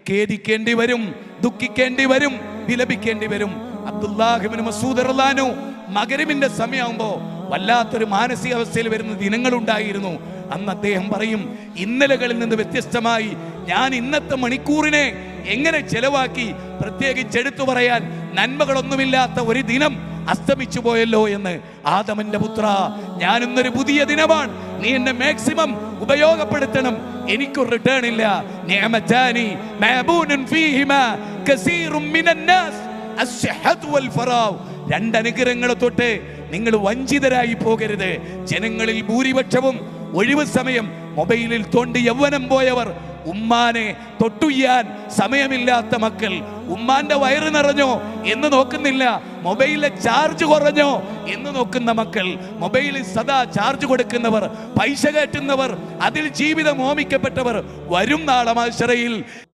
ഖേദിക്കേണ്ടി വരും, ദുഃഖിക്കേണ്ടി വരും, വിലപിക്കേണ്ടി വരും. അബ്ദുല്ലാഹ് ഇബ്നു മസ്ഊദ് റളിയല്ലാഹു അൻഹു മഗ്‌രിബിന്റെ സമയമാകുമ്പോൾ വല്ലാത്തൊരു മാനസികാവസ്ഥയിൽ വരുന്ന ദിനങ്ങളുണ്ടായിരുന്നു. അന്ന് അദ്ദേഹം പറയും, ഇന്നലകളിൽ നിന്ന് വ്യത്യസ്തമായി ഞാൻ ഇന്നത്തെ മണിക്കൂറിനെ എങ്ങനെ ചെലവാക്കി, പ്രത്യേകിച്ച് എടുത്തു പറയാൻ നന്മകളൊന്നുമില്ലാത്ത ഒരു ദിനം അസ്തമിച്ചു പോയല്ലോ എന്ന്. ആദമന്റെ പുത്ര, ഞാൻ ഇന്നൊരു പുതിയ ദിനമാണ്, നീ എന്നെ മാക്സിമം ഉപയോഗപ്പെടുത്തണം, എനിക്കൊരു റിട്ടേൺ ഇല്ല. നിഅമതാനി മഅബൂനുൻ ഫീഹിമാ കസീറുൻ മിനൻ നാസ് അസ്സഹതു വൽ ഫറാവ്. രണ്ട് അനുഗ്രഹങ്ങളെ തൊട്ട് നിങ്ങൾ വഞ്ചിതരായി പോകരുത്. ജനങ്ങളിൽ ഭൂരിപക്ഷവും ഒഴിവ് സമയം മൊബൈലിൽ തോണ്ടി യൗവനം പോയവർ, ഉമ്മാനെ തൊട്ടുയ്യാൻ സമയമില്ലാത്ത മക്കൾ, ഉമ്മാന്റെ വയറ് നിറഞ്ഞോ എന്ന് നോക്കുന്നില്ല, മൊബൈലിലെ ചാർജ് കുറഞ്ഞോ എന്ന് നോക്കുന്ന മക്കൾ, മൊബൈലിൽ സദാ ചാർജ് കൊടുക്കുന്നവർ, പൈസ കയറ്റുന്നവർ, അതിൽ ജീവിതം ഹോമിക്കപ്പെട്ടവർ വരും നാളെ മഹ്ശറയിൽ